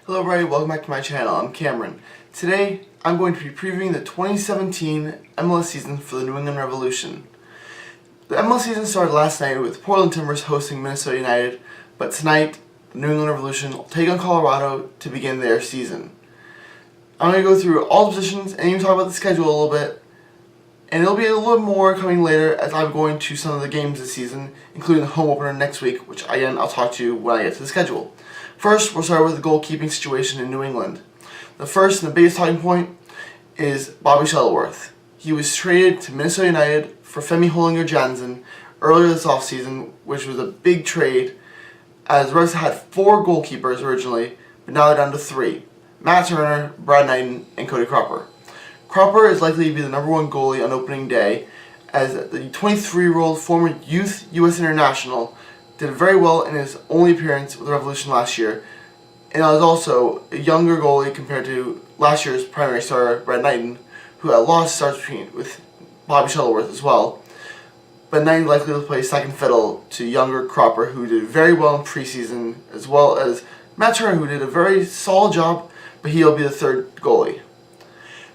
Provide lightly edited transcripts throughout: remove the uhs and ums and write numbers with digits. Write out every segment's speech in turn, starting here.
Hello everybody, welcome back to my channel. I'm Cameron. Today, I'm going to be previewing the 2017 MLS season for the New England Revolution. The MLS season started last night with Portland Timbers hosting Minnesota United, but tonight, the New England Revolution will take on Colorado to begin their season. I'm going to go through all the positions and even talk about the schedule a little bit, and there'll be a little more coming later as I'm going to some of the games this season, including the home opener next week, which again I'll talk to you when I get to the schedule. First, we'll start with the goalkeeping situation in New England. The first and the biggest talking point is Bobby Shuttleworth. He was traded to Minnesota United for Femi Hollinger-Jansen earlier this offseason, which was a big trade, as the Reds had 4 goalkeepers originally, but now they're down to 3. Matt Turner, Brad Knighton, and Cody Cropper. Cropper is likely to be the #1 goalie on opening day, as the 23-year-old former youth U.S. international did very well in his only appearance with the Revolution last year, and is also a younger goalie compared to last year's primary starter, Brad Knighton, who had lost starts with Bobby Shuttleworth as well. But Knighton likely to play second fiddle to younger Cropper, who did very well in preseason, as well as Matt Turner, who did a very solid job, but he'll be the 3rd goalie.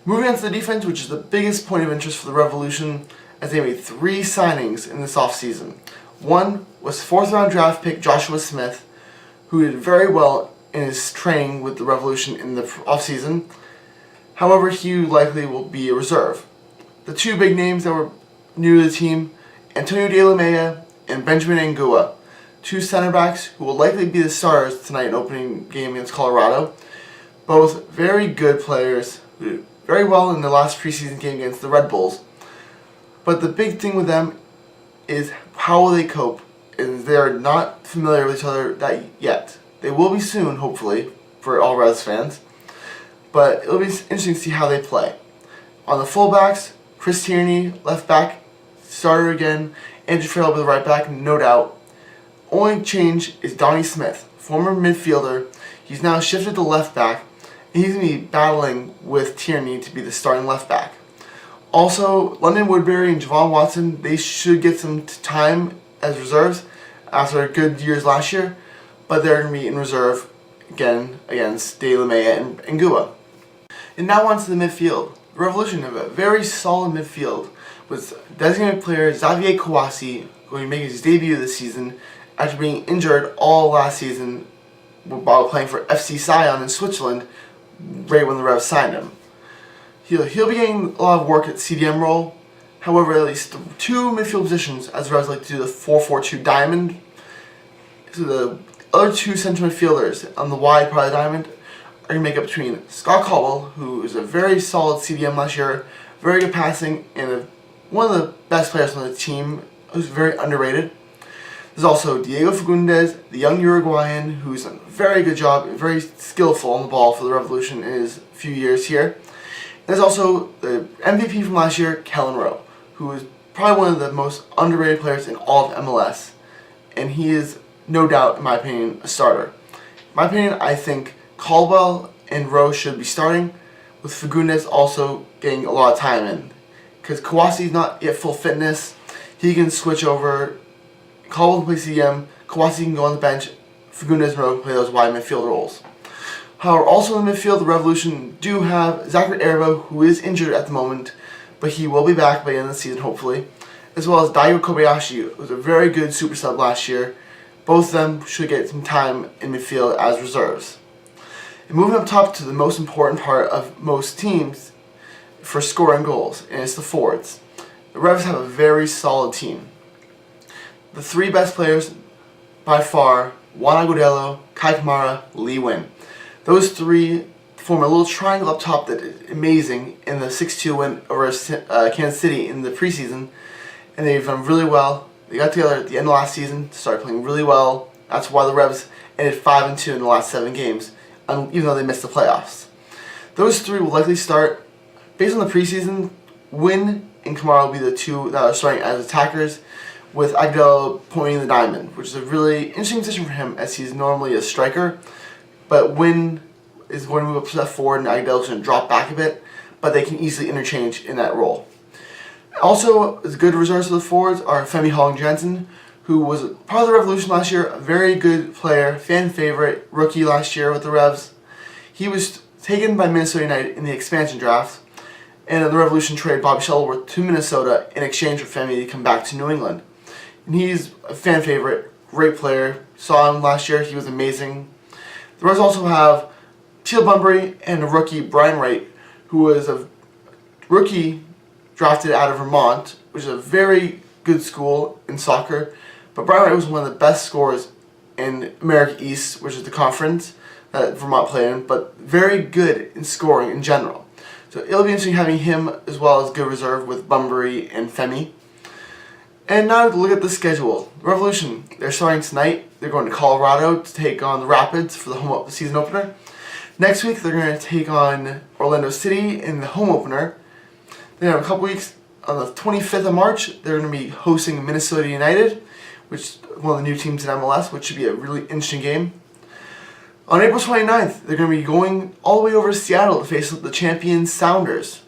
Moving on to the defense, which is the biggest point of interest for the Revolution, as they made 3 signings in this offseason. One was 4th round draft pick Joshua Smith, who did very well in his training with the Revolution in the offseason. However, he likely will be a reserve. The 2 big names that were new to the team, Antonio De La Maya and Benjamin Angua, 2 center backs who will likely be the starters tonight in opening game against Colorado. Both very good players who did very well in the last preseason game against the Red Bulls. But the big thing with them is how will they cope, and they're not familiar with each other yet. They will be soon, hopefully, for all Reds fans, but it'll be interesting to see how they play. On the fullbacks, Chris Tierney, left back, starter again, Andrew Farrell with the right back, no doubt. Only change is Donnie Smith, former midfielder. He's now shifted to left back, and he's going to be battling with Tierney to be the starting left back. Also, London Woodbury and Javon Watson, they should get some time as reserves after good years last year, but they're going to be in reserve again against De La Maya and Angua. And now on to the midfield. The Revolution have a very solid midfield with designated player Xavier Kouassi going to make his debut this season after being injured all last season while playing for FC Sion in Switzerland right when the Revs signed him. He'll be getting a lot of work at CDM role. However, at least 2 midfield positions, as the Revs like to do the 4-4-2 diamond. So the other 2 central midfielders on the wide part of the diamond are going to make up between Scott Caldwell, who is a very solid CDM last year, very good passing, and one of the best players on the team, who's very underrated. There's also Diego Fagundes, the young Uruguayan, who's done a very good job, very skillful on the ball for the Revolution in his few years here. There's also the MVP from last year, Kellen Rowe, who is probably one of the most underrated players in all of MLS. And he is, no doubt, in my opinion, a starter. In my opinion, I think Caldwell and Rowe should be starting, with Fagundes also getting a lot of time in. Because Kouassi's not yet full fitness, he can switch over. Caldwell can play CDM, Kouassi can go on the bench, Fagundes and Rowe can play those wide midfield roles. However, also in the midfield, the Revolution do have Zachary Erbo, who is injured at the moment, but he will be back by the end of the season, hopefully, as well as Daigo Kobayashi, who was a very good super sub last year. Both of them should get some time in midfield as reserves. And moving up top to the most important part of most teams for scoring goals, and it's the forwards. The Revs have a very solid team. The 3 best players, by far, Juan Agudelo, Kai Kamara, Lee Nguyen. Those 3 form a little triangle up top that is amazing in the 6-2 win over Kansas City in the preseason, and they've done really well. They got together at the end of last season, started playing really well. That's why the Revs ended 5-2 in the last 7 games, even though they missed the playoffs. Those 3 will likely start. Based on the preseason, Nguyen and Kamara will be the 2 that are starting as attackers, with Agudelo pointing the diamond, which is a really interesting position for him as he's normally a striker. But Nguyen is going to move up to that forward and Agudelo's going to drop back a bit, but they can easily interchange in that role. Also, as good reserves for the forwards are Femi Hollinger-Jansen, who was part of the Revolution last year, a very good player, fan favorite, rookie last year with the Revs. He was taken by Minnesota United in the expansion draft, and the Revolution traded Bobby Shuttleworth to Minnesota in exchange for Femi to come back to New England. And he's a fan favorite, great player. Saw him last year, he was amazing. The Reds also have Teal Bunbury and a rookie, Brian Wright, who was a rookie drafted out of Vermont, which is a very good school in soccer. But Brian Wright was one of the best scorers in America East, which is the conference that Vermont played in, but very good in scoring in general. So it'll be interesting having him as well as good reserve with Bunbury and Femi. And now to look at the schedule. The Revolution, they're starting tonight. They're going to Colorado to take on the Rapids for the season opener. Next week, they're going to take on Orlando City in the home opener. Then in a couple weeks, on the 25th of March, they're going to be hosting Minnesota United, which is one of the new teams in MLS, which should be a really interesting game. On April 29th, they're going to be going all the way over to Seattle to face the champion Sounders.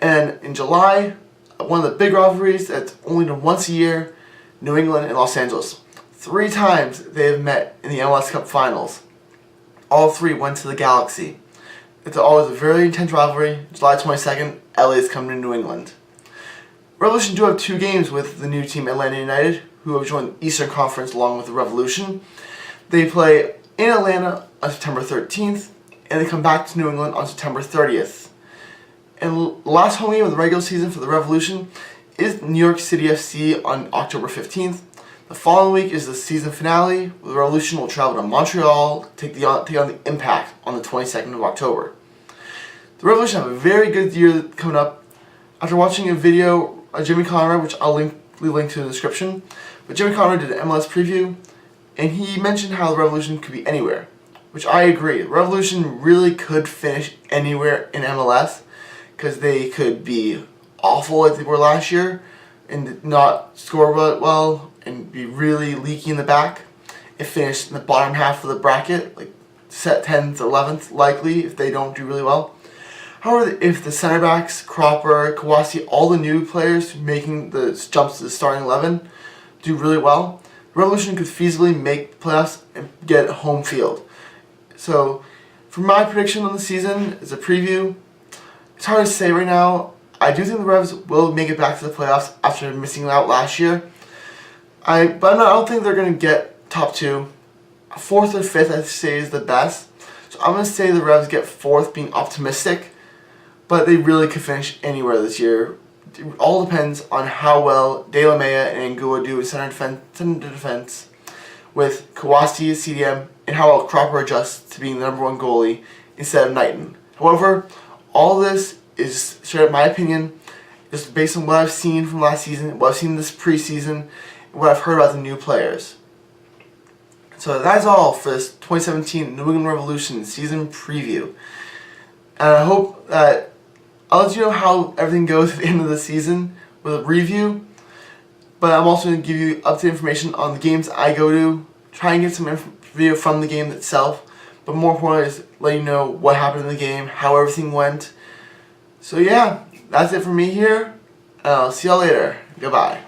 And in July, one of the big rivalries that's only done once a year, New England and Los Angeles. 3 times they have met in the MLS Cup Finals. All 3 went to the Galaxy. It's always a very intense rivalry. July 22nd, LA is coming to New England. Revolution do have 2 games with the new team Atlanta United, who have joined the Eastern Conference along with the Revolution. They play in Atlanta on September 13th, and they come back to New England on September 30th. And the last home game of the regular season for the Revolution is New York City FC on October 15th. The following week is the season finale. The Revolution will travel to Montreal to take on the Impact on the 22nd of October. The Revolution have a very good year coming up. After watching a video of Jimmy Conrad, which I'll link to in the description, but Jimmy Conrad did an MLS preview, and he mentioned how the Revolution could be anywhere, which I agree. The Revolution really could finish anywhere in MLS, because they could be awful like they were last year and not score well and be really leaky in the back and finish in the bottom half of the bracket, like set 10th or 11th likely if they don't do really well. However, if the center backs, Cropper, Kawasi, all the new players making the jumps to the starting 11 do really well, Revolution could feasibly make the playoffs and get home field. So, for my prediction on the season as a preview, it's hard to say right now. I do think the Revs will make it back to the playoffs after missing out last year. But I don't think they're going to get top 2. 4th or 5th, I'd say, is the best. So I'm going to say the Revs get 4th, being optimistic. But they really could finish anywhere this year. It all depends on how well De La Mea and Angua do in center defense with Kawasi as CDM, and how well Cropper adjusts to being the number 1 goalie instead of Knighton. However, all this is, straight up my opinion, just based on what I've seen from last season, what I've seen this preseason, and what I've heard about the new players. So that's all for this 2017 New England Revolution season preview. And I hope that I'll let you know how everything goes at the end of the season with a review. But I'm also going to give you updated information on the games I go to, try and get some video from the game itself. But more importantly is let you know what happened in the game, how everything went. So yeah, that's it for me here. And I'll see y'all later. Goodbye.